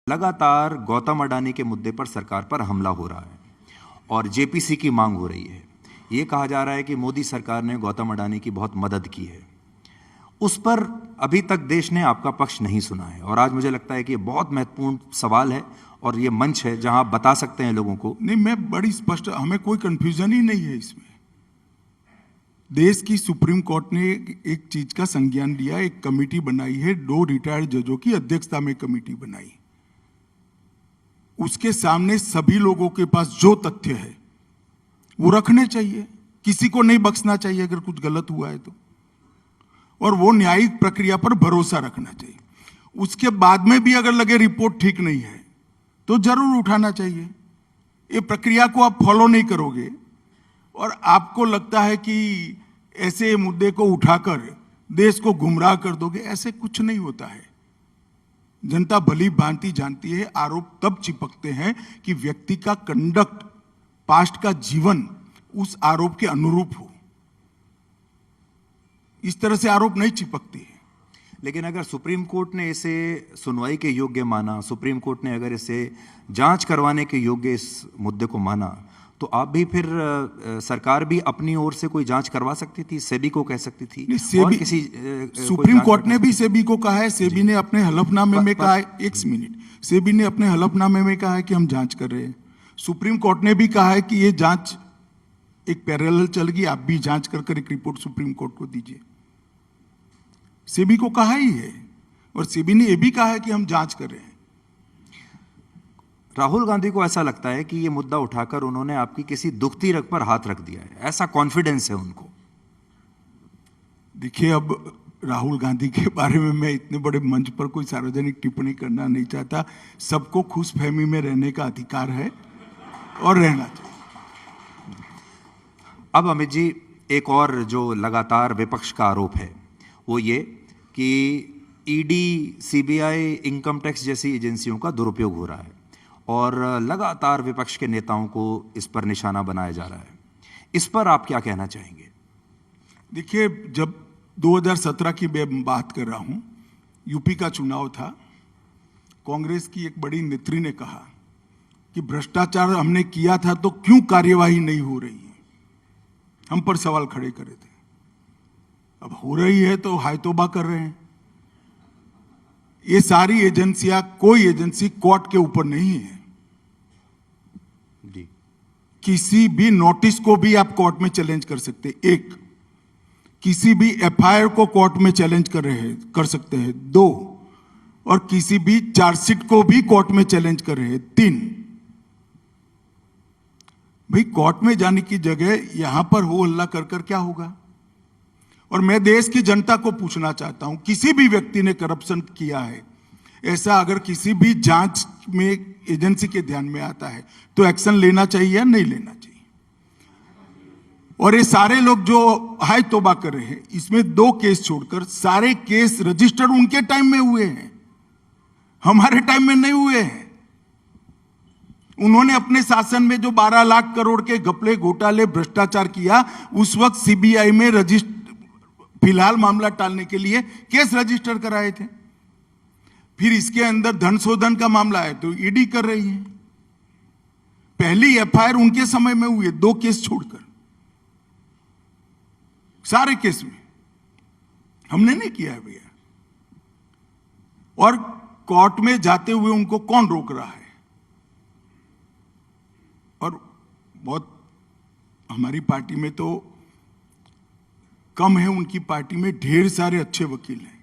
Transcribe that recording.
लगातार गौतम अडानी के मुद्दे पर सरकार पर हमला हो रहा है और जेपीसी की मांग हो रही है। ये कहा जा रहा है कि मोदी सरकार ने गौतम अडानी की बहुत मदद की है। उस पर अभी तक देश ने आपका पक्ष नहीं सुना है और आज मुझे लगता है कि ये बहुत महत्वपूर्ण सवाल है और ये मंच है जहां आप बता सकते हैं लोगों को। नहीं, मैं बड़ी स्पष्ट, हमें कोई कंफ्यूजन ही नहीं है इसमें। देश की सुप्रीम कोर्ट ने एक चीज का संज्ञान लिया, एक कमेटी बनाई है, 2 रिटायर्ड जजों की अध्यक्षता में कमेटी बनाई। उसके सामने सभी लोगों के पास जो तथ्य है वो रखने चाहिए, किसी को नहीं बख्शना चाहिए अगर कुछ गलत हुआ है तो, और वो न्यायिक प्रक्रिया पर भरोसा रखना चाहिए। उसके बाद में भी अगर लगे रिपोर्ट ठीक नहीं है तो जरूर उठाना चाहिए। ये प्रक्रिया को आप फॉलो नहीं करोगे और आपको लगता है कि ऐसे मुद्दे को उठाकर देश को गुमराह कर दोगे, ऐसे कुछ नहीं होता है। जनता भली भांति जानती है, आरोप तब चिपकते हैं कि व्यक्ति का कंडक्ट, पास्ट का जीवन उस आरोप के अनुरूप हो। इस तरह से आरोप नहीं चिपकते हैं। लेकिन अगर सुप्रीम कोर्ट ने इसे सुनवाई के योग्य माना, सुप्रीम कोर्ट ने अगर इसे जांच करवाने के योग्य इस मुद्दे को माना, तो आप भी फिर सरकार भी अपनी ओर से कोई जांच करवा सकती थी, सेबी को कह सकती थी। और किसी सुप्रीम कोर्ट ने भी सेबी को कहा है, सेबी ने अपने हलफनामे में कहा है, एक मिनट, सेबी ने अपने हलफनामे में कहा है कि हम जांच कर रहे हैं। सुप्रीम कोर्ट ने भी कहा है कि ये जांच एक पैरेलल चलेगी, आप भी जांच कर एक रिपोर्ट सुप्रीम कोर्ट को दीजिए। सेबी को कहा ही है और सेबी ने यह भी कहा है कि हम जांच कर रहे हैं। राहुल गांधी को ऐसा लगता है कि ये मुद्दा उठाकर उन्होंने आपकी किसी दुखती रग पर हाथ रख दिया है, ऐसा कॉन्फिडेंस है उनको। देखिए, अब राहुल गांधी के बारे में मैं इतने बड़े मंच पर कोई सार्वजनिक टिप्पणी करना नहीं चाहता। सबको खुशफहमी में रहने का अधिकार है और रहना चाहिए। अब अमित जी, एक और जो लगातार विपक्ष का आरोप है वो ये कि ईडी, सीबीआई, इनकम टैक्स जैसी एजेंसियों का दुरुपयोग हो रहा है और लगातार विपक्ष के नेताओं को इस पर निशाना बनाया जा रहा है। इस पर आप क्या कहना चाहेंगे? देखिए, जब 2017 की मैं बात कर रहा हूं, यूपी का चुनाव था, कांग्रेस की एक बड़ी नेत्री ने कहा कि भ्रष्टाचार हमने किया था तो क्यों कार्यवाही नहीं हो रही है, हम पर सवाल खड़े करे थे। अब हो रही है तो हाय तौबा कर रहे हैं। ये सारी एजेंसियां, कोई एजेंसी कोर्ट के ऊपर नहीं है। जी। किसी भी नोटिस को भी आप कोर्ट में चैलेंज कर सकते हैं, 1। किसी भी एफआईआर को कोर्ट में चैलेंज कर सकते हैं, 2। और किसी भी चार्जशीट को भी कोर्ट में चैलेंज कर रहे हैं, 3। भाई, कोर्ट में जाने की जगह यहां पर हो हल्ला कर क्या होगा? और मैं देश की जनता को पूछना चाहता हूं, किसी भी व्यक्ति ने करप्शन किया है, ऐसा अगर किसी भी जांच में एजेंसी के ध्यान में आता है तो एक्शन लेना चाहिए या नहीं लेना चाहिए? और ये सारे लोग जो हाय तौबा कर रहे हैं, इसमें 2 केस छोड़कर सारे केस रजिस्टर्ड उनके टाइम में हुए हैं, हमारे टाइम में नहीं हुए हैं। उन्होंने अपने शासन में जो 12 लाख करोड़ के घपले, घोटाले, भ्रष्टाचार किया, उस वक्त सीबीआई में फिलहाल मामला टालने के लिए केस रजिस्टर कराए थे। फिर इसके अंदर धन शोधन का मामला है तो ईडी कर रही है। पहली एफआईआर उनके समय में हुई है, 2 केस छोड़कर, सारे केस में हमने नहीं किया है भैया। और कोर्ट में जाते हुए उनको कौन रोक रहा है? और बहुत, हमारी पार्टी में तो कम है, उनकी पार्टी में ढेर सारे अच्छे वकील हैं।